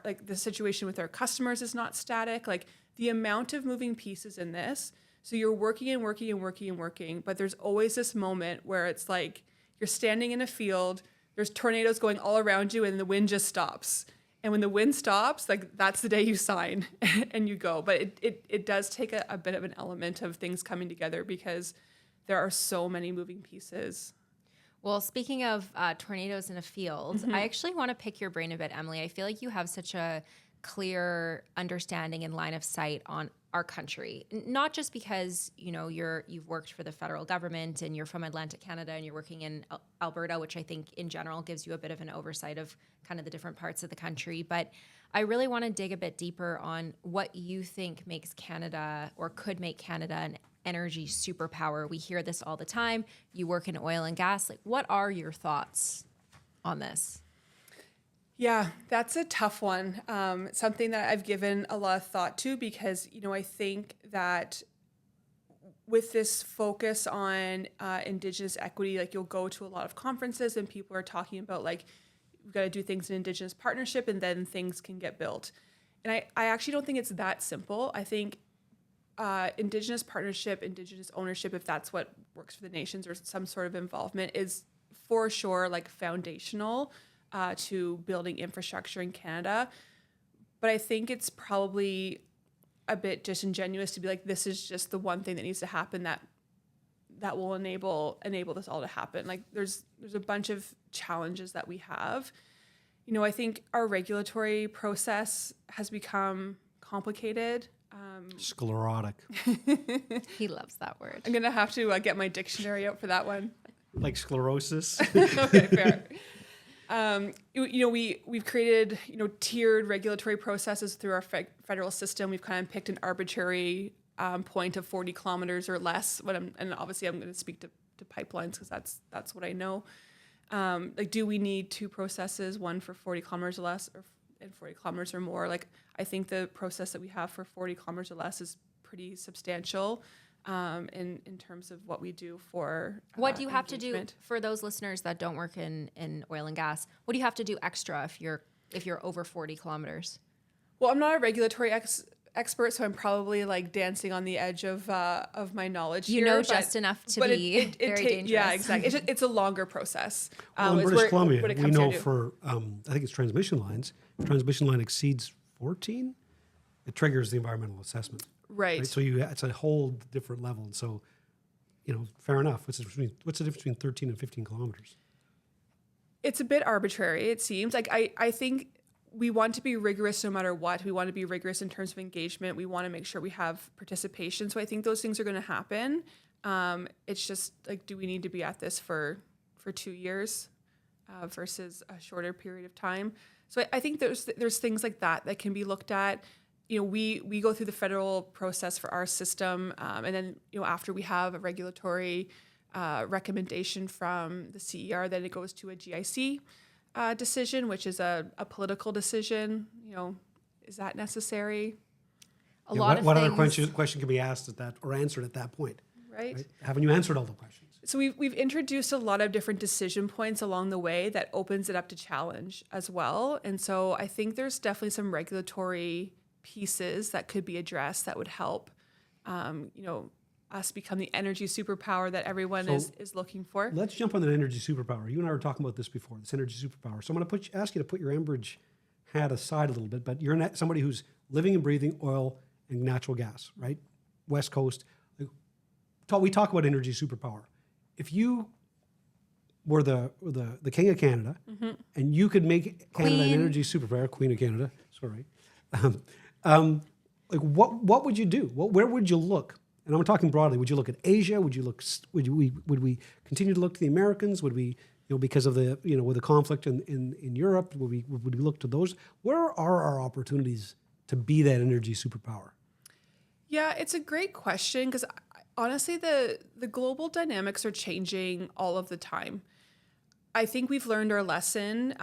Like the situation with our customers is not static. Like the amount of moving pieces in this. So you're working and working and working and working, but there's always this moment where it's like you're standing in a field, there's tornadoes going all around you, and the wind just stops. And when the wind stops, like that's the day you sign and you go. But it does take a bit of an element of things coming together because there are so many moving pieces. Well, speaking of tornadoes in a field, I actually want to pick your brain a bit, Emily. I feel like you have such a clear understanding and line of sight on our country, not just because you've worked for the federal government and you're from Atlantic Canada and you're working in Alberta, which I think in general gives you a bit of an oversight of kind of the different parts of the country. But I really want to dig a bit deeper on what you think makes Canada or could make Canada an energy superpower. We hear this all the time. You work in oil and gas. Like, what are your thoughts on this? Yeah, that's a tough one. Something that I've given a lot of thought to because, I think that with this focus on Indigenous equity, like you'll go to a lot of conferences and people are talking about like, we've got to do things in Indigenous partnership and then things can get built. And I actually don't think it's that simple. I think Indigenous partnership, Indigenous ownership, if that's what works for the nations or some sort of involvement is for sure like foundational to building infrastructure in Canada. But I think it's probably a bit disingenuous to be like, this is just the one thing that needs to happen that will enable this all to happen. Like there's a bunch of challenges that we have. I think our regulatory process has become complicated. Sclerotic. He loves that word. I'm going to have to get my dictionary out for that one. Like sclerosis. Okay, fair. We've created, tiered regulatory processes through our federal system. We've kind of picked an arbitrary point of 40 kilometers or less. And obviously I'm going to speak to pipelines because that's what I know. Do we need two processes, one for 40 kilometers or less and 40 kilometers or more? Like, I think the process that we have for 40 kilometers or less is pretty substantial. In terms of what we do for what do you have to do for those listeners that don't work in oil and gas? What do you have to do extra if you're over 40 kilometers? Well, I'm not a regulatory expert, so I'm probably like dancing on the edge of my knowledge. Just enough to be very dangerous. Yeah, exactly. It's a longer process. Well, in British Columbia, we know for I think it's transmission lines. If transmission line exceeds 14, it triggers the environmental assessment. Right. So it's a whole different level. And so, fair enough. What's the difference between 13 and 15 kilometers? It's a bit arbitrary, it seems. Like I think we want to be rigorous no matter what. We want to be rigorous in terms of engagement. We want to make sure we have participation. So I think those things are going to happen. It's just like, do we need to be at this for 2 years versus a shorter period of time? So I think there's things like that can be looked at. We go through the federal process for our system, and then after we have a regulatory recommendation from the CER, then it goes to a GIC decision, which is a political decision. Is that necessary? What other question can be asked at that or answered at that point? Right. Haven't you answered all the questions? So we've introduced a lot of different decision points along the way that opens it up to challenge as well. And so I think there's definitely some regulatory pieces that could be addressed that would help, us become the energy superpower that everyone is looking for. Let's jump on the energy superpower. You and I were talking about this before, this energy superpower. So I'm going to ask you to put your Enbridge hat aside a little bit, but you're somebody who's living and breathing oil and natural gas, right? West Coast. We talk about energy superpower. If you were the king of Canada, and you could make Canada an energy superpower, Queen of Canada, sorry, what would you do? Where would you look? And I'm talking broadly. Would you look at Asia? Would we continue to look to the Americans? Would we, because of the with the conflict in Europe, would we look to those? Where are our opportunities to be that energy superpower? Yeah, it's a great question because honestly, the global dynamics are changing all of the time. I think we've learned our lesson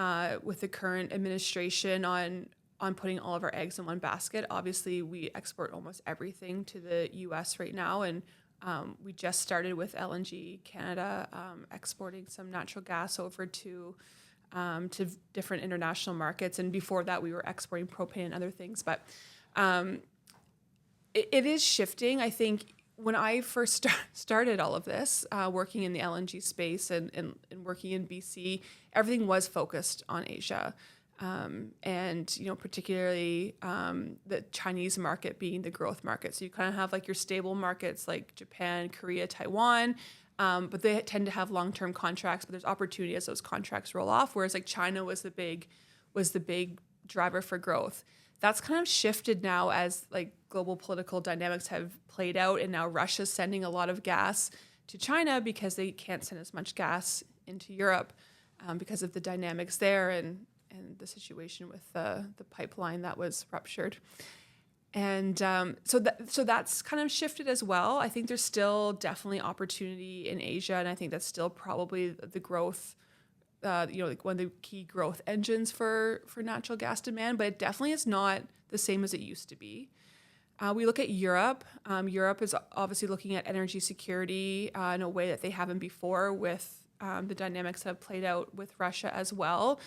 with the current administration on putting all of our eggs in one basket. Obviously, we export almost everything to the U.S. right now, and we just started with LNG Canada exporting some natural gas over to different international markets, and before that, we were exporting propane and other things. But it is shifting. I think when I first started all of this, working in the LNG space and working in BC, everything was focused on Asia. And particularly the Chinese market being the growth market. So you kind of have like your stable markets like Japan, Korea, Taiwan, but they tend to have long-term contracts. But there's opportunity as those contracts roll off. Whereas like China was the big driver for growth. That's kind of shifted now as like global political dynamics have played out, and now Russia's sending a lot of gas to China because they can't send as much gas into Europe because of the dynamics there and the situation with the pipeline that was ruptured. And so that's kind of shifted as well. I think there's still definitely opportunity in Asia, and I think that's still probably the growth, like one of the key growth engines for natural gas demand, but it definitely is not the same as it used to be. We look at Europe. Europe is obviously looking at energy security in a way that they haven't before with the dynamics that have played out with Russia as well.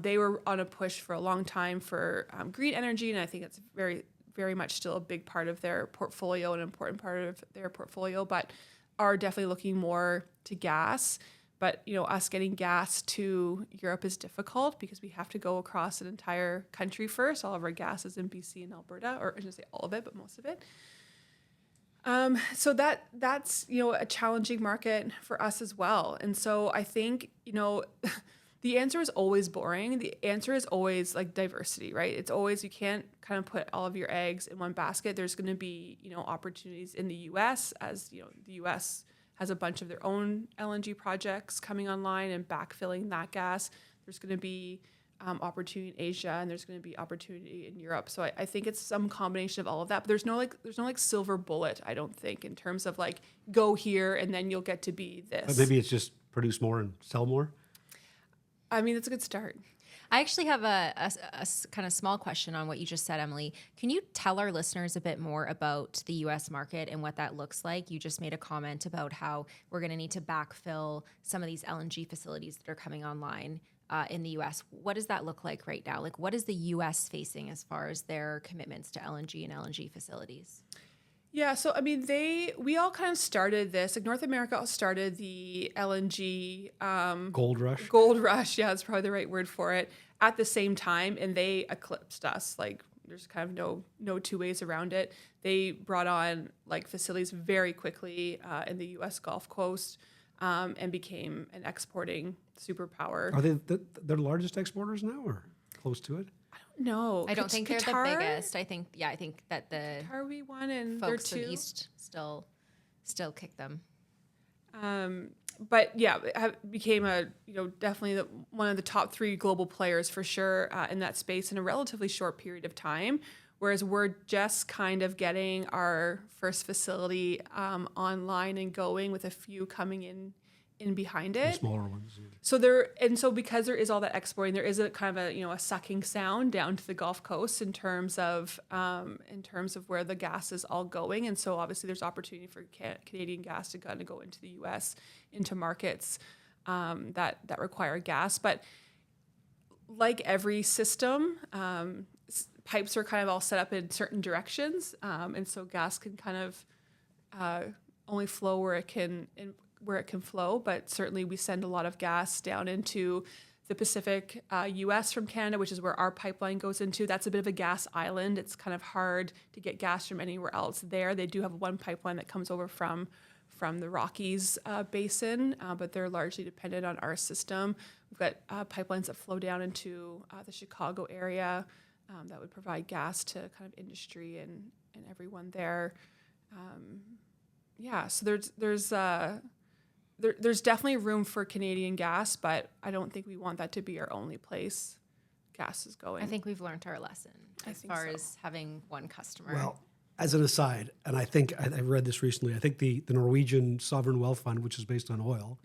They were on a push for a long time for green energy, and I think it's very, very much still a big part of their portfolio, an important part of their portfolio, but are definitely looking more to gas. But, us getting gas to Europe is difficult because we have to go across an entire country first. All of our gas is in BC and Alberta, or I shouldn't say all of it, but most of it. So that's a challenging market for us as well. And so I think, the answer is always boring. The answer is always like diversity, right? It's always, you can't kind of put all of your eggs in one basket. There's going to be, opportunities in the U.S. as, the U.S. has a bunch of their own LNG projects coming online and backfilling that gas. There's going to be opportunity in Asia, and there's going to be opportunity in Europe. So I think it's some combination of all of that. But there's no silver bullet, I don't think, in terms of like go here and then you'll get to be this. But maybe it's just produce more and sell more. I mean, it's a good start. I actually have a kind of small question on what you just said, Emily. Can you tell our listeners a bit more about the U.S. market and what that looks like? You just made a comment about how we're going to need to backfill some of these LNG facilities that are coming online in the U.S. What does that look like right now? Like, what is the U.S. facing as far as their commitments to LNG and LNG facilities? Yeah, so I mean, we all kind of started this. Like North America started the LNG Gold rush. Gold rush, yeah, that's probably the right word for it. At the same time, and they eclipsed us like there's kind of no two ways around it. They brought on like facilities very quickly in the U.S. Gulf Coast and became an exporting superpower. Are they they're the largest exporters now, or close to it? No, I don't think they're the biggest. I think that the Qatar we won, and folks they're in two. the East still kick them. But yeah, it became definitely one of the top 3 global players for sure in that space in a relatively short period of time. Whereas we're just kind of getting our first facility online and going, with a few coming in behind it. The smaller ones. Yeah. So because there is all that exporting, there is a kind of a sucking sound down to the Gulf Coast in terms of where the gas is all going, and so obviously there's opportunity for Canadian gas to kind of go into the U.S. into markets that require gas. But like every system, pipes are kind of all set up in certain directions, and so gas can kind of only flow where it can flow. But certainly we send a lot of gas down into the Pacific U.S. from Canada, which is where our pipeline goes into. That's a bit of a gas island. It's kind of hard to get gas from anywhere else there. They do have one pipeline that comes over from the Rockies Basin, but they're largely dependent on our system. We've got pipelines that flow down into the Chicago area that would provide gas to kind of industry and everyone there. So there's definitely room for Canadian gas, but I don't think we want that to be our only place gas is going. I think we've learned our lesson as far as having one customer. Well, as an aside, and I think I read this recently, I think the Norwegian Sovereign Wealth Fund, which is based on oil,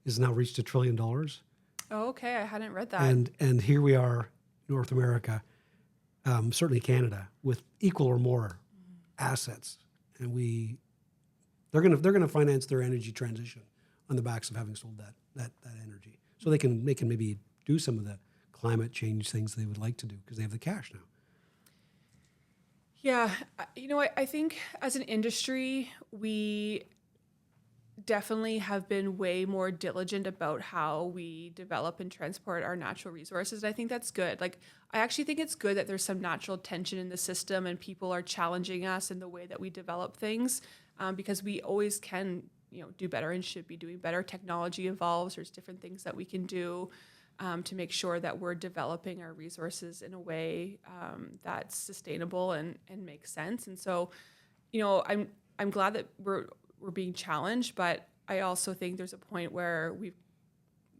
has now reached $1 trillion. Oh, okay. I hadn't read that. And here we are, North America, certainly Canada, with equal or more assets, and they're going to finance their energy transition on the backs of having sold that energy, so they can maybe do some of the climate change things they would like to do because they have the cash now. Yeah, I think as an industry, we definitely have been way more diligent about how we develop and transport our natural resources. And I think that's good. Like, I actually think it's good that there's some natural tension in the system and people are challenging us in the way that we develop things, because we always can, do better and should be doing better. Technology evolves. There's different things that we can do to make sure that we're developing our resources in a way that's sustainable and makes sense. And so, I'm glad that we're being challenged, but I also think there's a point where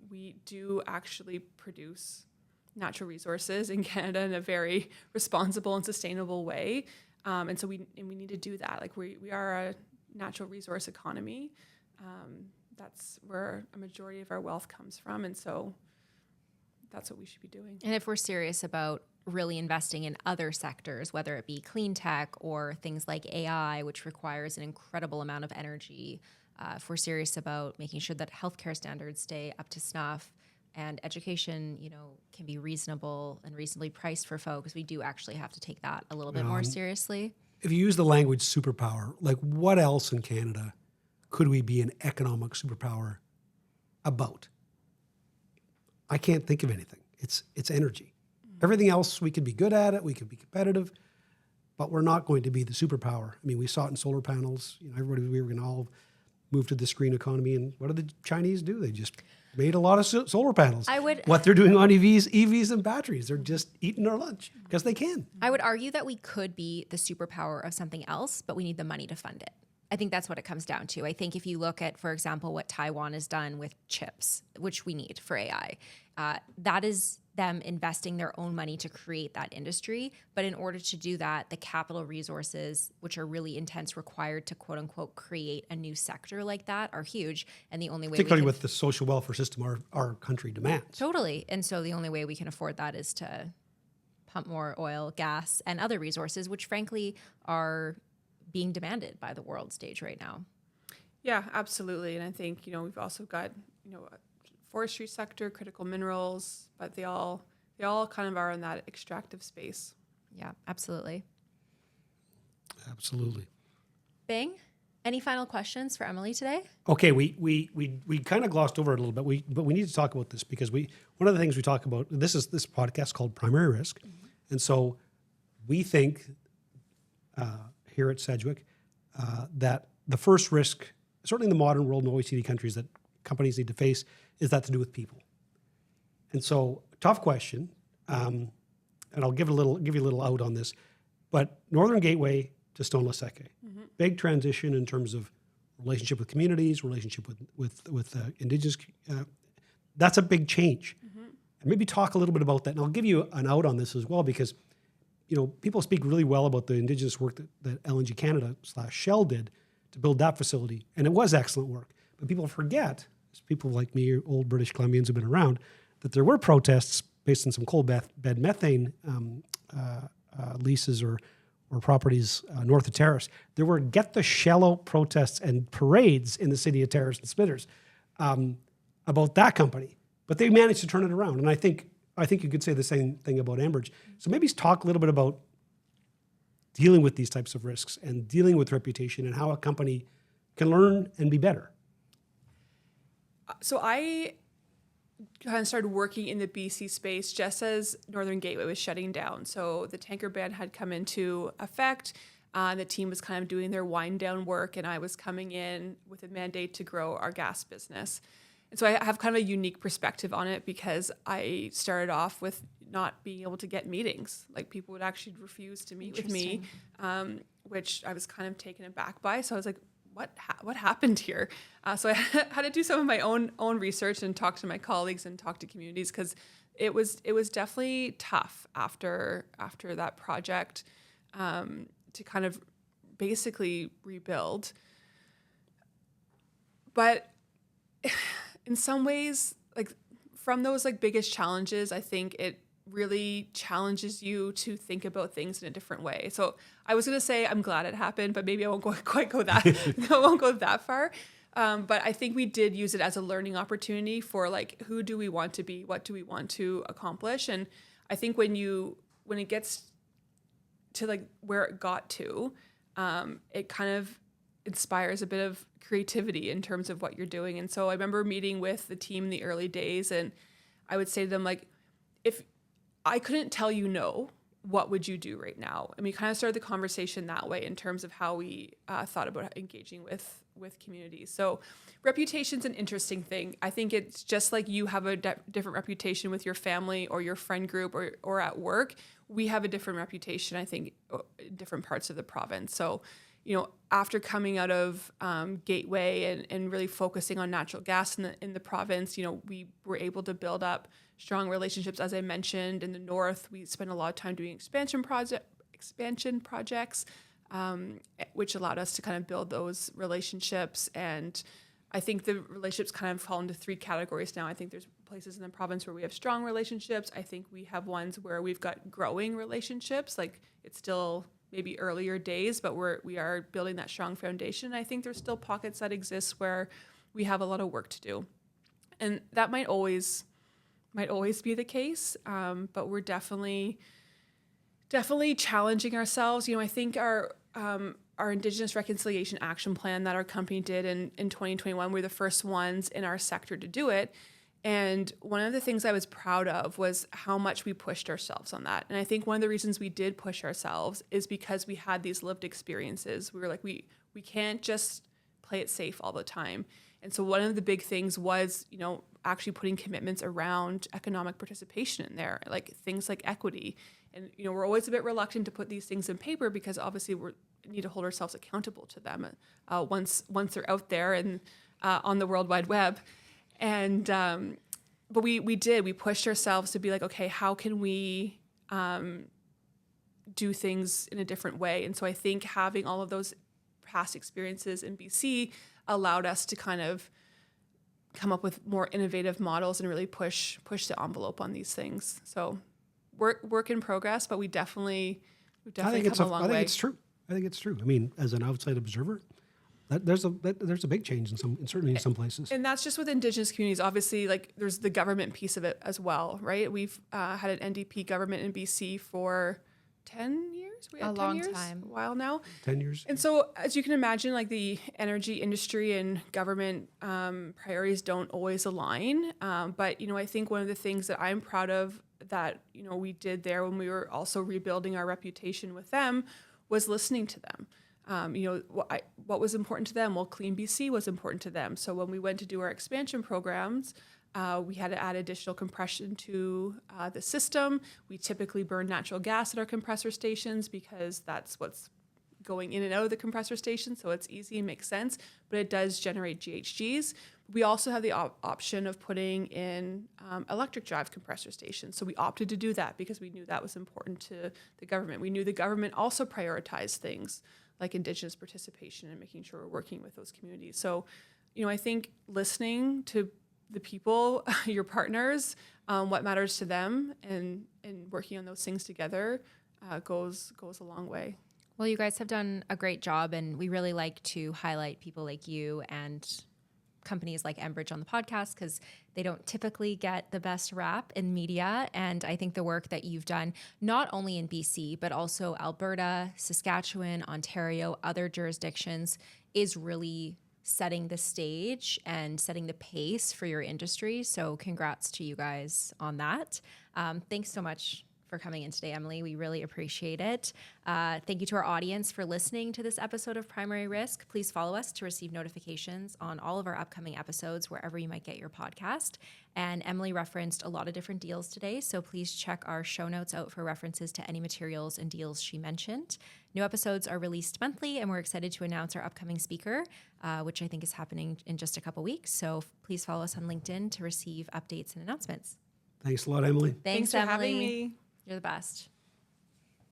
we do actually produce natural resources in Canada in a very responsible and sustainable way. And so we need to do that. Like we are a natural resource economy. That's where a majority of our wealth comes from. And so that's what we should be doing. And if we're serious about really investing in other sectors, whether it be clean tech or things like AI, which requires an incredible amount of energy, if we're serious about making sure that healthcare standards stay up to snuff and education, can be reasonable and reasonably priced for folks, we do actually have to take that a little bit more seriously. If you use the language superpower, like what else in Canada could we be an economic superpower about? I can't think of anything. It's energy. Everything else, we could be good at it, we could be competitive, but we're not going to be the superpower. I mean, we saw it in solar panels. We were going to all move to this green economy, and what did the Chinese do? They just made a lot of solar panels. What they're doing on EVs and batteries, they're just eating our lunch because they can. I would argue that we could be the superpower of something else, but we need the money to fund it. I think that's what it comes down to. I think if you look at, for example, what Taiwan has done with chips, which we need for AI, that is them investing their own money to create that industry. But in order to do that, the capital resources, which are really intense, required to quote unquote create a new sector like that, are huge. And the only way, particularly with the social welfare system our country demands. Totally. And so the only way we can afford that is to pump more oil, gas, and other resources, which frankly are being demanded by the world stage right now. Yeah, absolutely. And I think, we've also got, a forestry sector, critical minerals, but they all kind of are in that extractive space. Yeah, absolutely. Absolutely. Bing, any final questions for Emily today? Okay, we kind of glossed over it a little bit, but we need to talk about this because one of the things we talk about, this podcast called Primary Risk. Mm-hmm. And so we think here at Sedgwick that the first risk, certainly in the modern world in OECD countries, that companies need to face is that to do with people. And so, tough question, and I'll give you a little out on this, but Northern Gateway to Stone Laseke, big transition in terms of relationship with communities, relationship with Indigenous. That's a big change. And maybe talk a little bit about that. And I'll give you an out on this as well, because people speak really well about the Indigenous work that LNG Canada / Shell did to build that facility. And it was excellent work. But people forget, people like me, old British Columbians who've been around, that there were protests based on some coal bed methane leases or properties north of Terrace. There were get the shallow protests and parades in the city of Terrace and Spitters about that company. But they managed to turn it around. And I think you could say the same thing about Enbridge. So maybe talk a little bit about dealing with these types of risks and dealing with reputation and how a company can learn and be better. So I kind of started working in the BC space just as Northern Gateway was shutting down. So the tanker ban had come into effect. The team was kind of doing their wind down work, and I was coming in with a mandate to grow our gas business. And so I have kind of a unique perspective on it because I started off with not being able to get meetings. Like, people would actually refuse to meet with me, which I was kind of taken aback by. So I was like, what happened here? So I had to do some of my own research and talk to my colleagues and talk to communities, because it was definitely tough after that project to kind of basically rebuild. But in some ways, like, from those biggest challenges, I think it really challenges you to think about things in a different way. So I was going to say I'm glad it happened, but maybe I won't go that far. But I think we did use it as a learning opportunity for who do we want to be, what do we want to accomplish, and I think when it gets to where it got to, it kind of inspires a bit of creativity in terms of what you're doing. And so I remember meeting with the team in the early days, and I would say to them, if I couldn't tell you no, what would you do right now? And we kind of started the conversation that way in terms of how we thought about engaging with communities. So reputation's an interesting thing. I think it's just like you have a different reputation with your family or your friend group or at work. We have a different reputation, I think, in different parts of the province. So, after coming out of Gateway and really focusing on natural gas in the province, we were able to build up strong relationships. As I mentioned, in the north, we spent a lot of time doing expansion projects, which allowed us to kind of build those relationships. And I think the relationships kind of fall into three categories now. I think there's places in the province where we have strong relationships. I think we have ones where we've got growing relationships. It's still maybe earlier days, but we are building that strong foundation. I think there's still pockets that exist where we have a lot of work to do. And that might always be the case, but we're definitely challenging ourselves. I think our Indigenous Reconciliation Action Plan that our company did in 2021, we're the first ones in our sector to do it. And one of the things I was proud of was how much we pushed ourselves on that. And I think one of the reasons we did push ourselves is because we had these lived experiences. We were like, we can't just play it safe all the time. And so one of the big things was, actually putting commitments around economic participation in there, things like equity. And, we're always a bit reluctant to put these things in paper because obviously we need to hold ourselves accountable to them once they're out there and on the World Wide Web. And but we pushed ourselves to be like, okay, how can we do things in a different way? And so I think having all of those past experiences in BC allowed us to kind of come up with more innovative models and really push the envelope on these things. So work in progress, but we definitely come a long way. I think it's true. I mean, as an outside observer, there's a big change certainly in some places. And that's just with Indigenous communities. Obviously, there's the government piece of it as well, right? We've had an NDP government in BC for 10 years. We had a 10 long years, time. a while now. 10 years. And so, as you can imagine, the energy industry and government priorities don't always align. But I think one of the things that I'm proud of that, we did there when we were also rebuilding our reputation with them was listening to them. What was important to them? Well, Clean BC was important to them. So when we went to do our expansion programs, we had to add additional compression to the system. We typically burn natural gas at our compressor stations because that's what's going in and out of the compressor station. So it's easy and makes sense, but it does generate GHGs. We also have the option of putting in electric drive compressor stations. So we opted to do that because we knew that was important to the government. We knew the government also prioritized things like Indigenous participation and making sure we're working with those communities. So, I think listening to the people, your partners, what matters to them, and working on those things together goes a long way. Well, you guys have done a great job, and we really like to highlight people like you and companies like Enbridge on the podcast because they don't typically get the best rap in media. And I think the work that you've done, not only in BC, but also Alberta, Saskatchewan, Ontario, other jurisdictions, is really setting the stage and setting the pace for your industry. So congrats to you guys on that. Thanks so much for coming in today, Emily. We really appreciate it. Thank you to our audience for listening to this episode of Primary Risk. Please follow us to receive notifications on all of our upcoming episodes wherever you might get your podcast. And Emily referenced a lot of different deals today, so please check our show notes out for references to any materials and deals she mentioned. New episodes are released monthly, and we're excited to announce our upcoming speaker, which I think is happening in just a couple weeks. So please follow us on LinkedIn to receive updates and announcements. Thanks a lot, Emily. Thanks, for Emily. having me. You're the best.